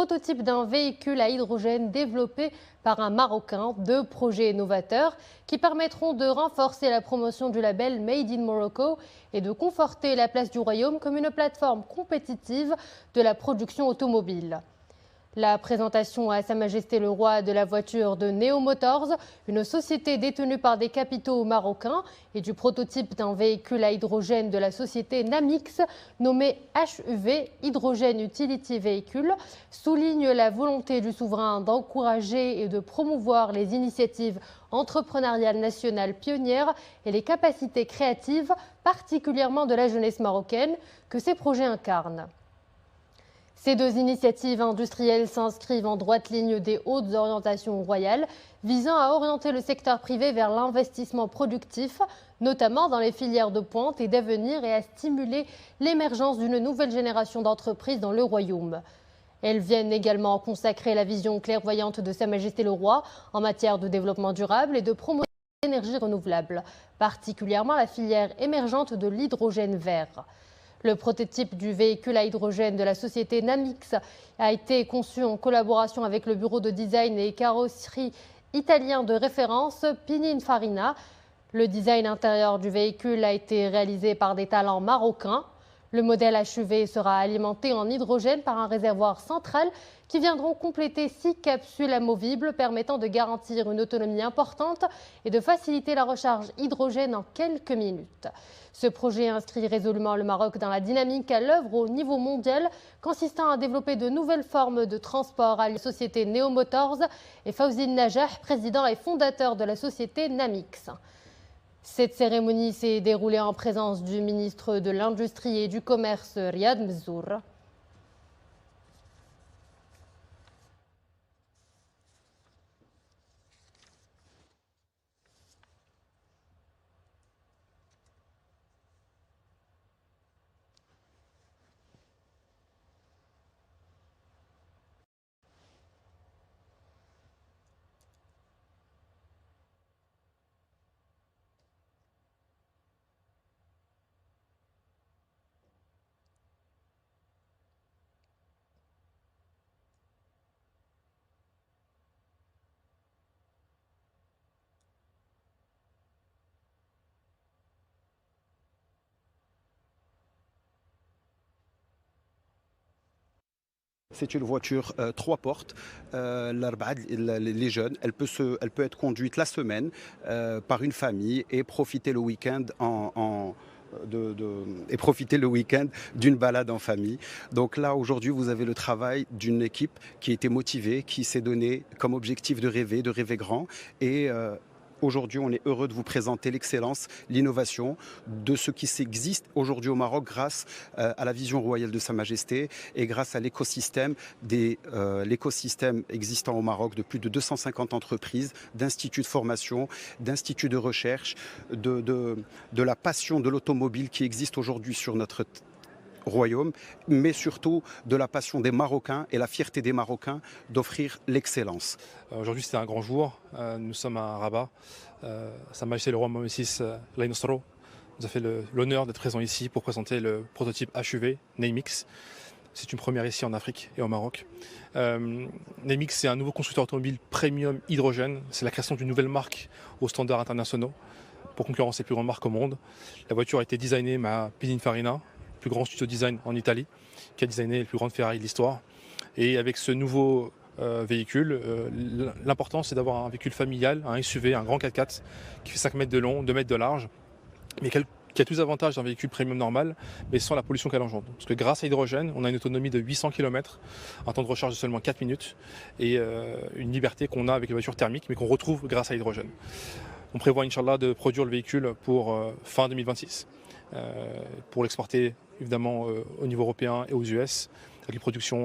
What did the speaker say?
prototype d'un véhicule à hydrogène développé par un Marocain. Deux projets novateurs qui permettront de renforcer la promotion du label Made in Morocco et de conforter la place du Royaume comme une plateforme compétitive de la production automobile. La présentation à Sa Majesté le Roi de la voiture de Neo Motors, une société détenue par des capitaux marocains, et du prototype d'un véhicule à hydrogène de la société Namix, nommé HUV, Hydrogen Utility Vehicle, souligne la volonté du souverain d'encourager et de promouvoir les initiatives entrepreneuriales nationales pionnières et les capacités créatives, particulièrement de la jeunesse marocaine, que ces projets incarnent. Ces deux initiatives industrielles s'inscrivent en droite ligne des hautes orientations royales visant à orienter le secteur privé vers l'investissement productif, notamment dans les filières de pointe et d'avenir, et à stimuler l'émergence d'une nouvelle génération d'entreprises dans le Royaume. Elles viennent également consacrer la vision clairvoyante de Sa Majesté le Roi en matière de développement durable et de promotion des énergies renouvelables, particulièrement la filière émergente de l'hydrogène vert. Le prototype du véhicule à hydrogène de la société Namix a été conçu en collaboration avec le bureau de design et carrosserie italien de référence Pininfarina. Le design intérieur du véhicule a été réalisé par des talents marocains. Le modèle HUV sera alimenté en hydrogène par un réservoir central qui viendront compléter 6 capsules amovibles permettant de garantir une autonomie importante et de faciliter la recharge hydrogène en quelques minutes. Ce projet inscrit résolument le Maroc dans la dynamique à l'œuvre au niveau mondial, consistant à développer de nouvelles formes de transport à la société Neo Motors et Fawzine Najah, président et fondateur de la société Namix. Cette cérémonie s'est déroulée en présence du ministre de l'Industrie et du Commerce, Riyad Mzour. C'est une voiture 3 portes. Les jeunes, elle peut être conduite la semaine par une famille et profiter le week-end d'une balade en famille. Donc là, aujourd'hui, vous avez le travail d'une équipe qui était motivée, qui s'est donné comme objectif de rêver grand. Et aujourd'hui, on est heureux de vous présenter l'excellence, l'innovation de ce qui existe aujourd'hui au Maroc grâce à la vision royale de Sa Majesté et grâce à l'écosystème existant au Maroc de plus de 250 entreprises, d'instituts de formation, d'instituts de recherche, de la passion de l'automobile qui existe aujourd'hui sur notre Royaume, mais surtout de la passion des Marocains et la fierté des Marocains d'offrir l'excellence. Aujourd'hui, c'était un grand jour. Nous sommes à Rabat. Sa Majesté le Roi Mohammed VI Al Nosro nous a fait l'honneur d'être présent ici pour présenter le prototype HUV Namix. C'est une première ici en Afrique et au Maroc. Namix, c'est un nouveau constructeur automobile premium hydrogène. C'est la création d'une nouvelle marque aux standards internationaux pour concurrencer les plus grandes marques au monde. La voiture a été designée par Pininfarina, plus grand studio design en Italie, qui a designé les plus grandes Ferrari de l'histoire. Et avec ce nouveau véhicule, l'important c'est d'avoir un véhicule familial, un SUV, un grand 4x4 qui fait 5 mètres de long, 2 mètres de large, mais qui a tous les avantages d'un véhicule premium normal, mais sans la pollution qu'elle engendre. Parce que grâce à l'hydrogène, on a une autonomie de 800 km, un temps de recharge de seulement 4 minutes, et une liberté qu'on a avec les voitures thermiques, mais qu'on retrouve grâce à l'hydrogène. On prévoit, Inch'Allah, de produire le véhicule pour fin 2026. Pour l'exporter évidemment au niveau européen et aux US, avec une production